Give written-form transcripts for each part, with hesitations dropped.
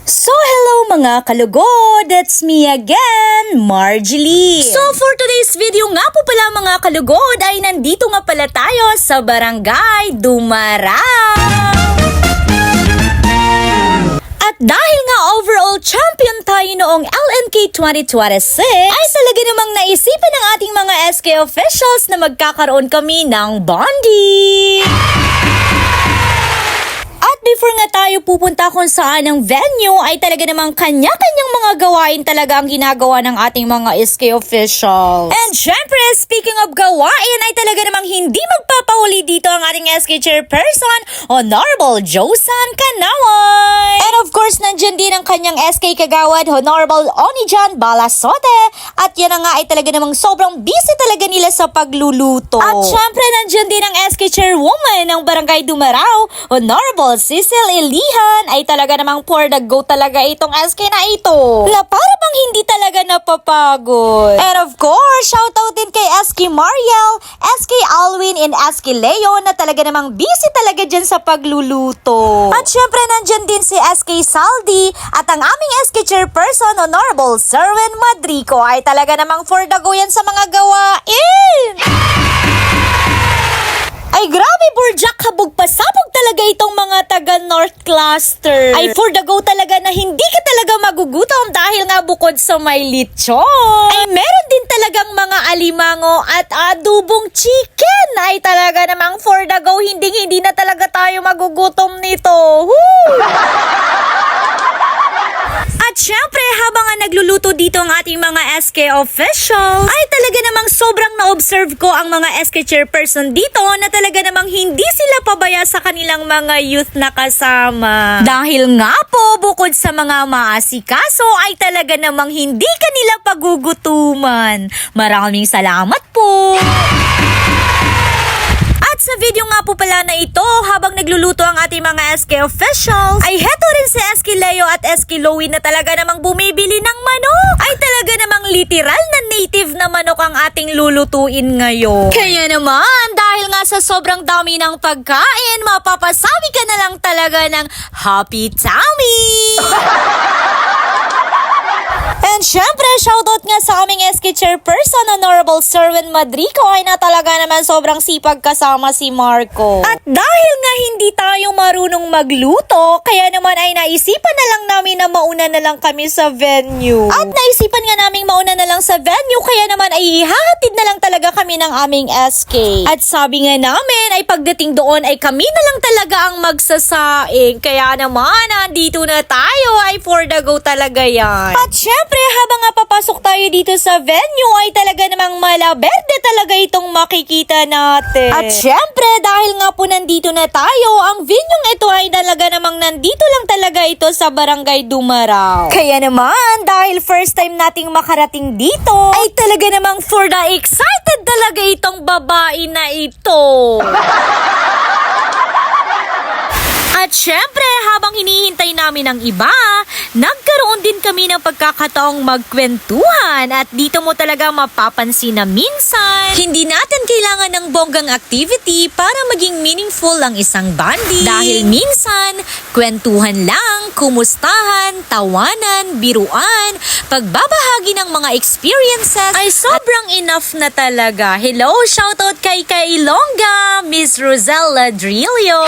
So hello mga kalugod, it's me again, Marjorie. So for today's video nga po pala mga kalugod ay nandito nga pala tayo sa Barangay Dumaraw. At dahil nga overall champion tayo noong LNK 2026, ay talaga namang naisipan ng ating mga SK officials na magkakaroon kami ng bonding. At before nga tayo pupunta kung saan ang venue, ay talaga namang kanya-kanyang mga gawain talaga ang ginagawa ng ating mga SK officials. And syempre, speaking of gawain, ay talaga namang hindi magpapahuli dito ang ating SK chairperson, Honorable Josan Kanaway. And of course, nandyan din ang kanyang SK kagawad, Honorable Onijan Balasote. At yan na nga ay talaga namang sobrang busy talaga nila sa pagluluto. At syempre, nandyan din ang SK chairwoman ng Barangay Dumaraw, Honorable Cecil Elihan. Ay talaga namang for the go talaga itong SK na ito. Para bang hindi talaga napapagod. And of course, shoutout din kay SK Mariel, SK Alwin, and SK Leo na talaga namang busy talaga dyan sa pagluluto. At syempre, nandyan din si SK Saldi at ang aming SK chairperson, Honorable Serwin Madrico, ay talaga namang for the go yan sa mga gawain. Ay grabe, Burjak, habog pasabog talaga itong mga taga North Cluster. Ay for the go talaga na hindi ka talaga magugutom dahil nga bukod sa may lechon, ay meron din talagang mga alimango at adubong chicken. Ay talaga namang for the go, hindi na talaga tayo magugutom nito. Woo! At syempre, habang nga nagluluto dito ang ating mga SK officials, ay talaga namang sobrang na-observe ko ang mga SK chairperson dito na talaga namang hindi sila pabaya sa kanilang mga youth na kasama. Dahil nga po, bukod sa mga maasikaso, ay talaga namang hindi kanila pagugutuman. Maraming salamat po! At sa video nga po pala na ito, habang nagluluto ang ating mga SK officials, ay heto rin si SK Leo at SK Lowy na talaga namang bumibili ng manok. Ay talaga namang literal na native na manok ang ating lulutuin ngayon. Kaya naman, dahil nga sa sobrang dami ng pagkain, mapapasabi ka na lang talaga ng happy tummy! And syempre, shoutout nga sa aming SK chairperson, Honorable Serwin Madrico, ay na talaga naman sobrang sipag kasama si Marco. At dahil nga hindi tayo marunong magluto, kaya naman ay naisipan na lang namin na mauna na lang kami sa venue. At naisipan nga namin mauna na lang sa venue, kaya naman ay ihahatid na lang talaga kami ng aming SK. At sabi nga namin ay pagdating doon ay kami na lang talaga ang magsasaing. Kaya naman, nandito na tayo, ay for the go talaga yan. At syempre, habang nga papasok tayo dito sa venue, ay talaga namang malaberde talaga itong makikita natin. At syempre, dahil nga po nandito na tayo, ang venue ito ay talaga namang nandito lang talaga ito sa Barangay Dumaraw. Kaya naman, dahil first time nating makarating dito, ay talaga namang for the excited talaga itong babae na ito. At syempre, habang hinihintay namin ang iba, nagkaroon din kami ng pagkakataong magkwentuhan at dito mo talaga mapapansin na minsan, hindi natin kailangan ng bonggang activity para maging meaningful ang isang bonding. Dahil minsan, kwentuhan lang, kumustahan, tawanan, biruan, pagbabahagi ng mga experiences ay sobrang enough na talaga. Hello, shoutout kay Ilongga, Miss Rosella Drillo.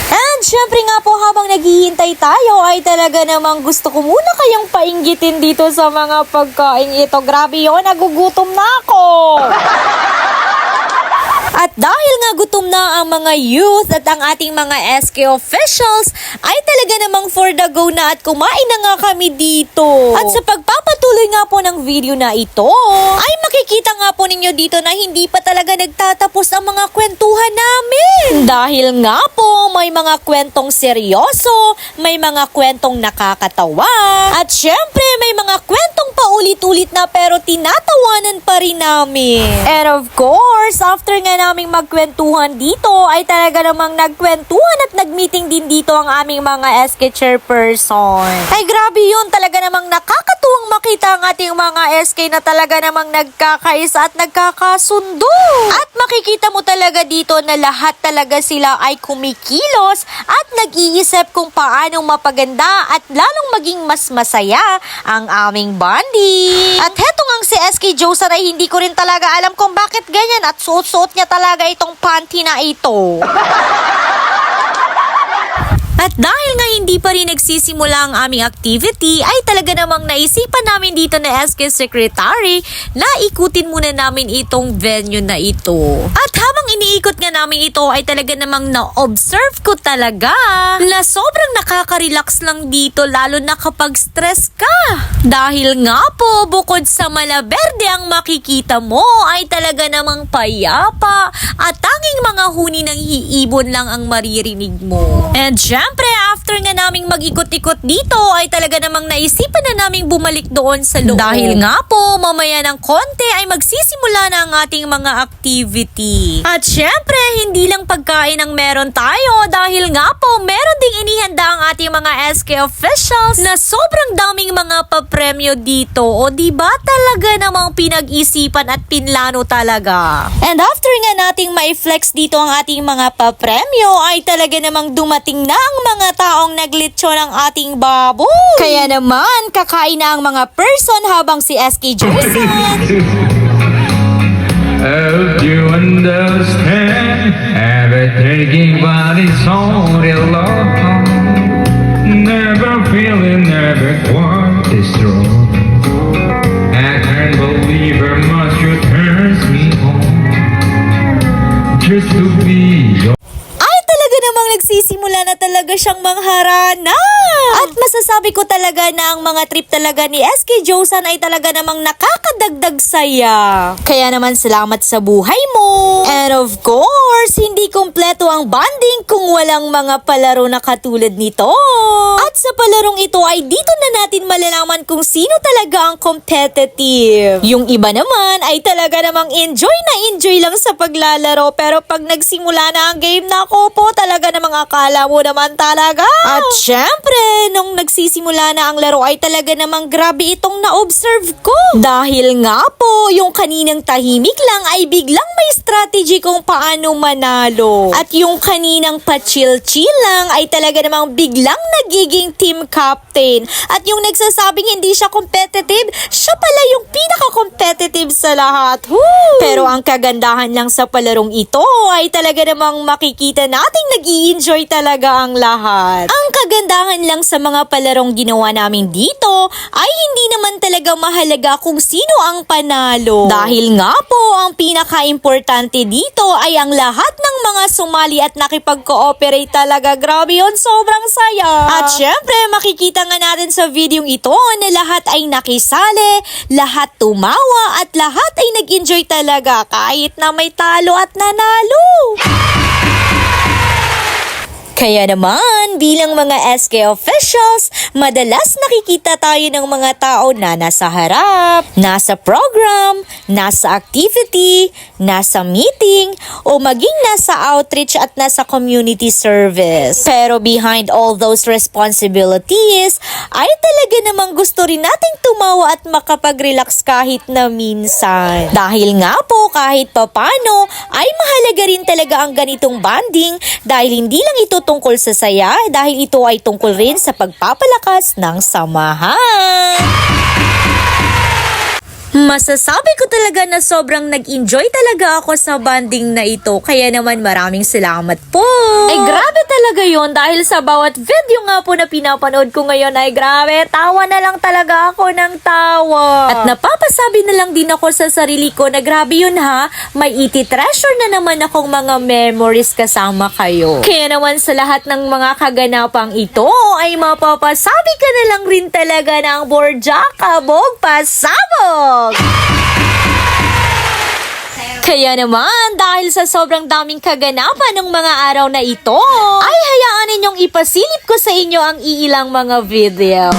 And syempre nga po, habang naghihintay tayo ay talaga namang gusto ko muna kayong painggitin dito sa mga pagkain ito. Grabe yun, nagugutom na ako. At dahil nga gutom na ang mga youth at ang ating mga SK officials, ay talaga namang for the go na at kumain na nga kami dito. At sa pagpapatuloy nga po ng video na ito, ay makikita nga po ninyo dito na hindi pa talaga nagtatapos ang mga kwentuhan namin. Dahil nga po, may mga kwentong seryoso, may mga kwentong nakakatawa, at syempre may mga kwentong paulit-ulit na pero tinatawanan pa rin namin. And of course, after nga naming magkwentuhan dito, ay talaga namang nagkwentuhan at nagmeeting din dito ang aming mga SK chairperson. Ay grabe yun, talaga namang nakakatuwang makita ang ating mga SK na talaga namang nagkakaisa at nagkakasundo. At makikita mo talaga dito na lahat talaga sila ay kumikilos at nag-iisip kung paano mapaganda at lalong maging mas masaya ang aming bonding. At heto ngang si SK Josan ay hindi ko rin talaga alam kung bakit ganyan at suot-suot niya talaga itong panty na ito. At dahil nga hindi pa rin nagsisimula ang aming activity, ay talaga namang naisipan namin dito na SK Secretary na ikutin muna namin itong venue na ito. At habang iniikot nga namin ito, ay talaga namang na-observe ko talaga na sobrang nakaka-relax lang dito, lalo na kapag stress ka. Dahil nga po, bukod sa malaberde ang makikita mo, ay talaga namang payapa at tanging mga huni ng hiibon lang ang maririnig mo. And syempre, after nga naming mag-ikot-ikot dito, ay talaga namang naisipan na naming bumalik doon sa loob. Dahil nga po, mamaya ng konti ay magsisimula na ang ating mga activity. At syempre, hindi lang pagkain ang meron tayo, dahil nga po, meron ding inihanda ang ating mga SK officials na sobrang daming mga papremyo dito. O diba talaga namang pinag-isipan at pinlano talaga. And after nga nating ma-flex dito ang ating mga papremyo, ay talaga namang dumating na ang mga taong naglitsyo ng ating baboy. Kaya naman, kakain na ang mga person habang si SK Josan. Hope you understand everything but it's only love. Never feeling, never quite this strong. I can't believe how much you turns me on just to be your. Nagsisimula na talaga siyang mangharana. At masasabi ko talaga na ang mga trip talaga ni SK Josan ay talaga namang nakakadagdag saya. Kaya naman salamat sa buhay mo. And of course, hindi kumpleto ang bonding kung walang mga palaro na katulad nito. At sa palarong ito ay dito na natin malalaman kung sino talaga ang competitive. Yung iba naman ay talaga namang enjoy lang sa paglalaro, pero pag nagsimula na ang game, nako po, talaga namang akala mo naman talaga. At syempre, nung nagsisimula na ang laro ay talaga namang grabe itong na-observe ko. Dahil nga po, yung kaninang tahimik lang ay biglang may strategy kung paano manalo. At yung kaninang pa-chill-chill lang ay talaga namang biglang nagiging team captain. At yung nagsasabing hindi siya competitive, siya pala yung pinaka-competitive sa lahat. Woo! Pero ang kagandahan lang sa palarong ito ay talaga namang makikita nating nag-i-enjoy talaga ang lahat. Ang kagandahan lang sa mga palarong ginawa namin dito ay hindi naman talaga mahalaga kung sino ang panalo. Dahil nga po, ang pinaka-importante dito ay ang lahat ng mga sumali at nakipag-cooperate talaga. Grabe yun, sobrang saya. At syempre, makikita nga natin sa video ito na lahat ay nakisali, lahat tumawa at lahat ay nag-enjoy talaga kahit na may talo at nanalo. Kaya naman, bilang mga SK officials, madalas nakikita tayo ng mga tao na nasa harap, nasa program, nasa activity, nasa meeting, o maging nasa outreach at nasa community service. Pero behind all those responsibilities, ay talaga namang gusto rin nating tumawa at makapag-relax kahit na minsan. Dahil nga po, kahit papano, ay mahalaga rin talaga ang ganitong bonding dahil hindi lang ito tungkol sa saya, dahil ito ay tungkol rin sa pagpapalakas ng samahan. Masasabi ko talaga na sobrang nag-enjoy talaga ako sa banding na ito. Kaya naman maraming salamat po. Ay grabe talaga yon, dahil sa bawat video nga po na pinapanood ko ngayon ay grabe, tawa na lang talaga ako ng tawa. At napapasabi na lang din ako sa sarili ko na grabe yun ha, may iti-treasure na naman akong mga memories kasama kayo. Kaya naman sa lahat ng mga kaganapang ito ay mapapasabi ka na lang rin talaga ng Borja Kabog Pasabog. Kaya naman, dahil sa sobrang daming kaganapan ng mga araw na ito, ay hayaan ninyong ipasilip ko sa inyo ang iilang mga video.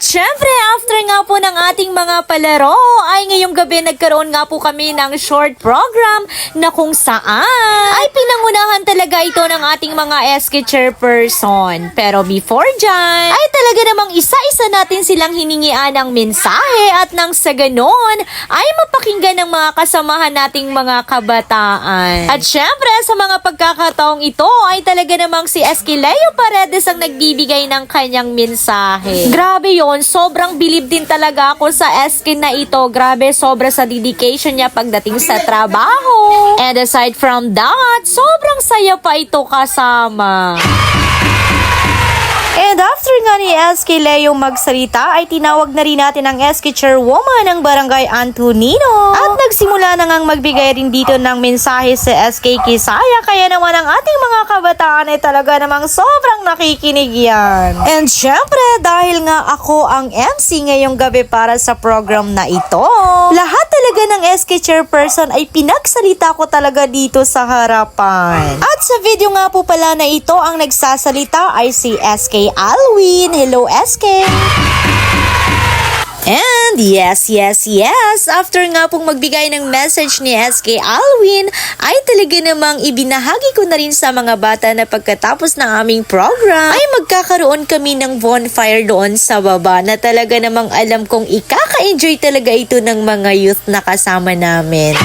syempre, after nga po ng ating mga palaro, ay ngayong gabi nagkaroon nga po kami ng short program na kung saan ay pinangunahan talaga ito ng ating mga SK chairperson. Pero before dyan, ay talaga namang isa-isa natin silang hiningian ng mensahe at nang sa ganon, ay mapakinggan ng mga kasamahan nating mga kabataan. At syempre, sa mga pagkakataong ito, ay talaga namang si SK Leo Paredes ang nagbibigay ng kanyang mensahe. Grabe yon, sobrang bilib din talaga ako sa SK na ito. Grabe, sobra sa dedication niya pagdating sa trabaho. And aside from that, sobrang saya pa ito kasama. And after nga ni SK Leo magsalita, ay tinawag na rin natin ang SK Chairwoman ng Barangay Antonino. At nagsimula na ngang magbigay rin dito ng mensahe sa SK Kisaya. Kaya naman ang ating mga kabataan ay talaga namang sobrang nakikinig yan. And syempre, dahil nga ako ang MC ngayong gabi para sa program na ito, lahat talaga ng SK Chairperson ay pinagsalita ko talaga dito sa harapan. At sa video nga po pala na ito, ang nagsasalita ay si SK Alwin. Hello, SK! And yes, after nga pong magbigay ng message ni SK Alwin, ay talaga namang ibinahagi ko na rin sa mga bata na pagkatapos ng aming program, ay magkakaroon kami ng bonfire doon sa baba na talaga namang alam kong ikaka-enjoy talaga ito ng mga youth na kasama namin.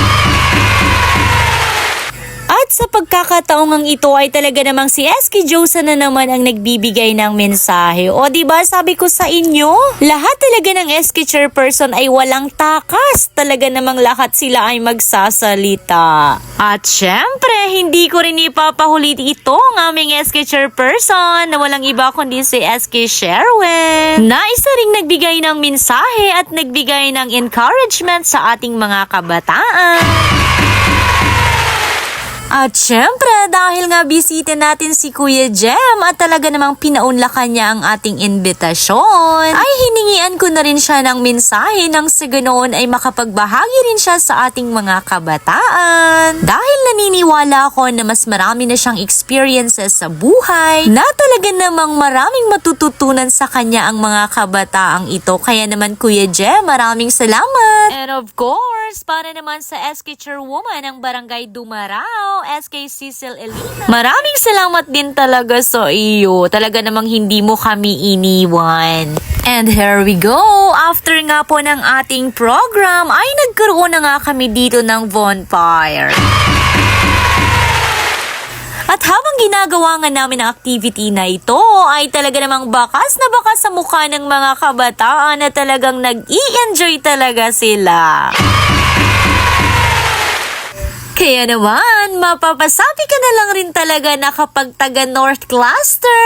At sa pagkakataong ito ay talaga namang si SK Josa na naman ang nagbibigay ng mensahe. O diba sabi ko sa inyo, lahat talaga ng SK Chairperson ay walang takas. Talaga namang lahat sila ay magsasalita. At syempre, hindi ko rin ipapahulit ito ang aming SK Chairperson na walang iba kundi si SK Sherwin, na isa ring nagbigay ng mensahe at nagbigay ng encouragement sa ating mga kabataan. At syempre, dahil nga bisita natin si Kuya Jem at talaga namang pinaunlakan niya ang ating imbitasyon, ay hiningian ko na rin siya ng mensahe nang sa ganoon ay makapagbahagi rin siya sa ating mga kabataan. Dahil naniniwala ako na mas marami na siyang experiences sa buhay, na talaga namang maraming matututunan sa kanya ang mga kabataang ito. Kaya naman Kuya Jem, maraming salamat! And of course, para naman sa SK Chairwoman ng Barangay Dumarao, SK Cecil Elina, maraming salamat din talaga sa iyo. Talaga namang hindi mo kami iniwan. And here we go. After nga po ng ating program, ay nagkaroon na nga kami dito ng bonfire. At habang ginagawa nga namin ang activity na ito, ay talaga namang bakas na bakas sa mukha ng mga kabataan na talagang nag-i-enjoy talaga sila. Kaya naman, mapapasabi ka na lang rin talaga na kapag taga North Cluster.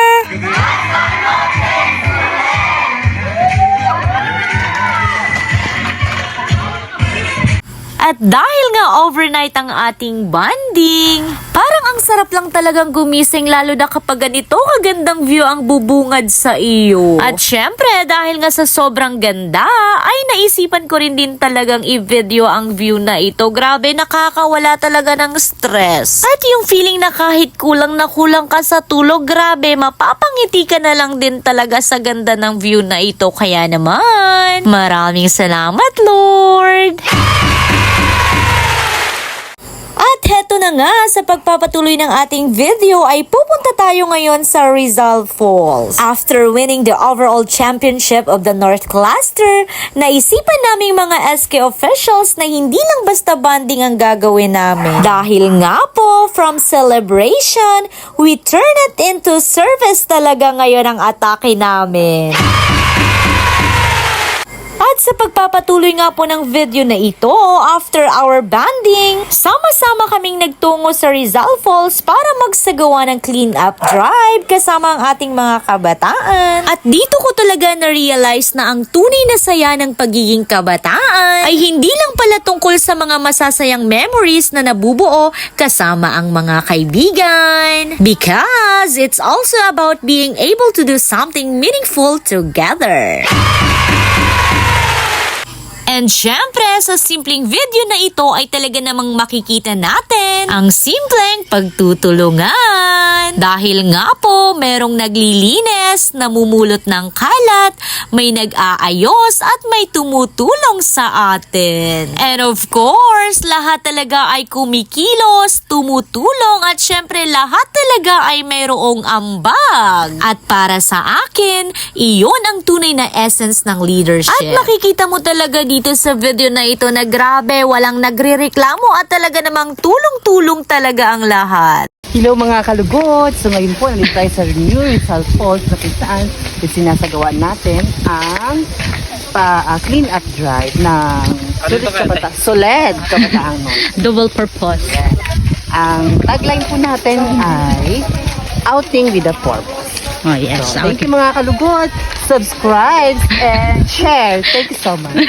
At dahil nga overnight ang ating bonding, parang ang sarap lang talagang gumising lalo na kapag ganito kagandang view ang bubungad sa iyo. At syempre, dahil nga sa sobrang ganda, ay naisipan ko rin din talagang i-video ang view na ito. Grabe, nakakawala talaga ng stress. At yung feeling na kahit kulang na kulang ka sa tulog, grabe, mapapangiti ka na lang din talaga sa ganda ng view na ito. Kaya naman, maraming salamat, Lord! At heto na nga, sa pagpapatuloy ng ating video ay pupunta tayo ngayon sa Rizal Falls. After winning the overall championship of the North Cluster, naisipan naming mga SK officials na hindi lang basta bonding ang gagawin namin. Dahil nga po, from celebration, we turn it into service talaga ngayon ang atake namin. At sa pagpapatuloy nga po ng video na ito, after our banding, sama-sama kaming nagtungo sa Rizal Falls para magsagawa ng clean-up drive kasama ang ating mga kabataan. At dito ko talaga na-realize na ang tunay na saya ng pagiging kabataan ay hindi lang pala tungkol sa mga masasayang memories na nabubuo kasama ang mga kaibigan. Because it's also about being able to do something meaningful together. And syempre, sa simpleng video na ito ay talaga namang makikita natin ang simpleng pagtutulungan. Dahil nga po, merong naglilinis, namumulot ng kalat, may nag-aayos at may tumutulong sa atin. And of course, lahat talaga ay kumikilos, tumutulong at syempre lahat talaga ay mayroong ambag. At para sa akin, iyon ang tunay na essence ng leadership. At makikita mo talaga dito sa video na ito na grabe, walang nagrereklamo at talaga namang tulong-tulong talaga ang lahat. Hello mga kalugod! So ngayon po, nandito tayo sa New Rizal Falls na kung saan sinasagawa natin ang clean up drive ng Soled Kabataang North. Double purpose. Ang tagline po natin ay Outing with a Purpose. Oh, yes. So, thank you mga kalugod! Subscribe and share. Thank you so much.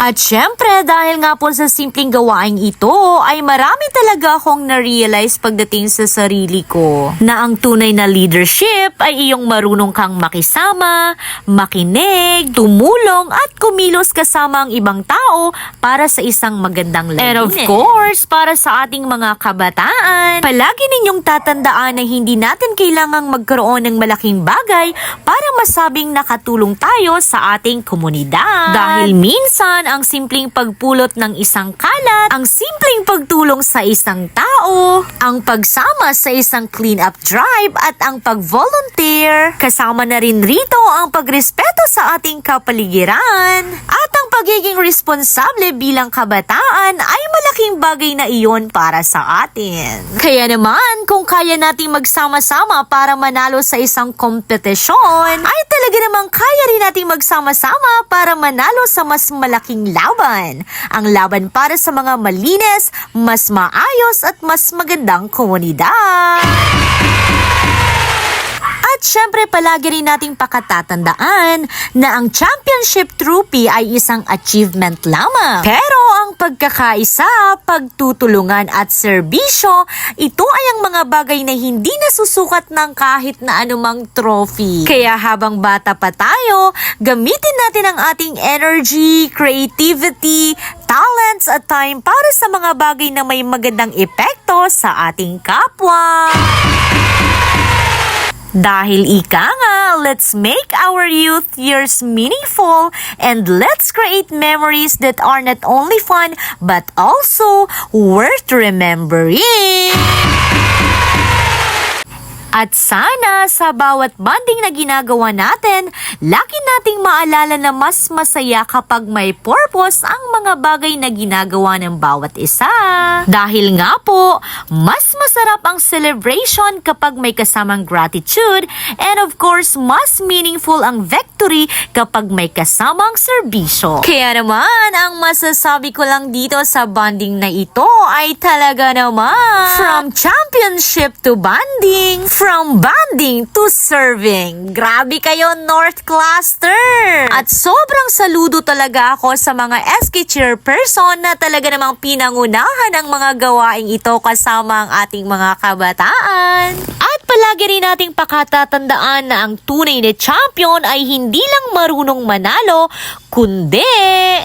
At syempre, dahil nga po sa simpleng gawaing ito, ay marami talaga akong na-realize pagdating sa sarili ko. Na ang tunay na leadership ay iyong marunong kang makisama, makinig, tumulong at kumilos kasama ang ibang tao para sa isang magandang layunin. And of course, para sa ating mga kabataan, palagi ninyong tatandaan na hindi natin kailangang magkaroon ng malaking bagay para masabing nakatulong tayo sa ating komunidad. Dahil minsan, ang simpleng pagpulot ng isang kalat, ang simpleng pagtulong sa isang tao, ang pagsama sa isang clean-up drive at ang pag-volunteer. Kasama na rin rito ang pagrespeto sa ating kapaligiran at ang pagiging responsable bilang kabataan ay malaking bagay na iyon para sa atin. Kaya naman, kung kaya nating magsama-sama para manalo sa isang kompetisyon, ay talaga namang kaya rin nating magsama-sama para manalo sa mas malaking laban. Ang laban para sa mga malinis, mas maayos at mas magandang komunidad. At syempre palagi rin nating pakatatandaan na ang championship trophy ay isang achievement lamang. Pero ang pagkakaisa, pagtutulungan at serbisyo, ito ay ang mga bagay na hindi nasusukat ng kahit na anumang trophy. Kaya habang bata pa tayo, gamitin natin ang ating energy, creativity, talents at time para sa mga bagay na may magandang epekto sa ating kapwa. Dahil ika nga, let's make our youth years meaningful and let's create memories that are not only fun but also worth remembering. At sana sa bawat bonding na ginagawa natin, lagi nating maalala na mas masaya kapag may purpose ang mga bagay na ginagawa ng bawat isa. Dahil nga po, mas masarap ang celebration kapag may kasamang gratitude and of course, mas meaningful ang victory kapag may kasamang serbisyo. Kaya naman, ang masasabi ko lang dito sa bonding na ito ay talaga naman from championship to bonding, from bonding to serving. Grabe kayo, North Cluster! At sobrang saludo talaga ako sa mga SK chairperson na talaga namang pinangunahan ang mga gawaing ito kasama ang ating mga kabataan. At palagi rin nating pakatatandaan na ang tunay na champion ay hindi lang marunong manalo, kundi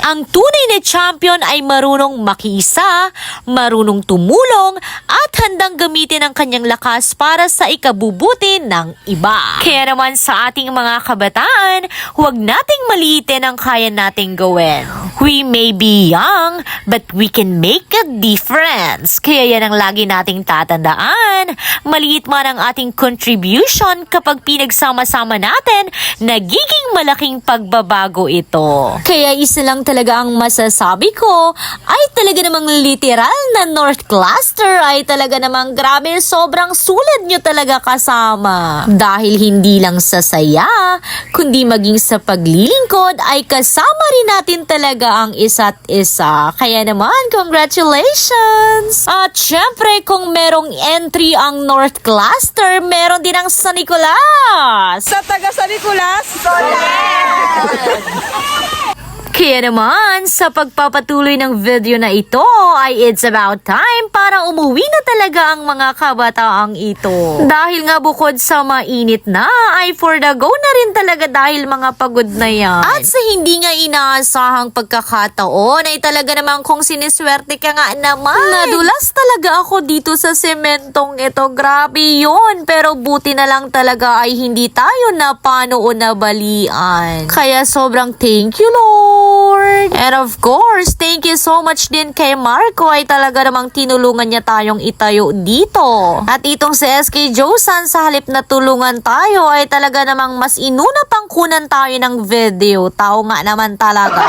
ang tunay na champion ay marunong makiisa, marunong tumulong, at handang gamitin ang kanyang lakas para sa ikabubuti ng iba. Kaya naman sa ating mga kabataan, huwag nating maliitin ang kaya nating gawin. We may be young, but we can make a difference. Kaya yan ang lagi nating tatandaan. Maliit man ang ating contribution kapag pinagsama-sama natin, nagiging malaking pagbabago ito. Kaya isa lang talaga ang masasabi ko ay talaga namang literal na North Cluster ay talaga namang grabe, sobrang sulit nyo talaga kasama. Dahil hindi lang sa saya, kundi maging sa paglilingkod ay kasama rin natin talaga ang isa't isa. Kaya naman, congratulations! At syempre, kung merong entry ang North Cluster, meron din ang San Nicolas! Sa taga San Nicolas, Kaya naman, sa pagpapatuloy ng video na ito ay it's about time para umuwi na talaga ang mga kabataang ito. Dahil nga bukod sa mainit na, ay for the go na rin talaga dahil mga pagod na yan. At sa hindi nga inaasahang pagkakataon ay talaga naman kung siniswerte ka nga naman. Nadulas talaga ako dito sa sementong ito. Grabe yun. Pero buti na lang talaga ay hindi tayo napano o nabalian. Kaya sobrang thank you, Lord. And of course, thank you so much din kay Marco ay talaga namang tinulungan niya tayong itayo dito. At itong si SK Josan sa halip na tulungan tayo ay talaga namang mas inuna pang kunan tayo ng video. Tao nga naman talaga.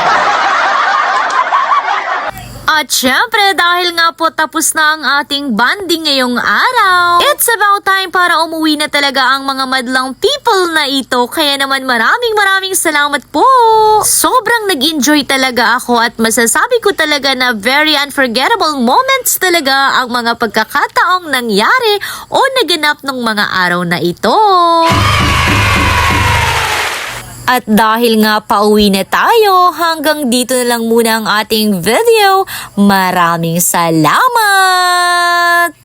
At syempre, dahil nga po tapos na ang ating bonding ngayong araw, it's about time para umuwi na talaga ang mga madlang people na ito. Kaya naman maraming salamat po. Sobrang nag-enjoy talaga ako at masasabi ko talaga na very unforgettable moments talaga ang mga pagkakataong nangyari o naganap ng mga araw na ito. At dahil nga pauwi na tayo, hanggang dito na lang muna ang ating video. Maraming salamat!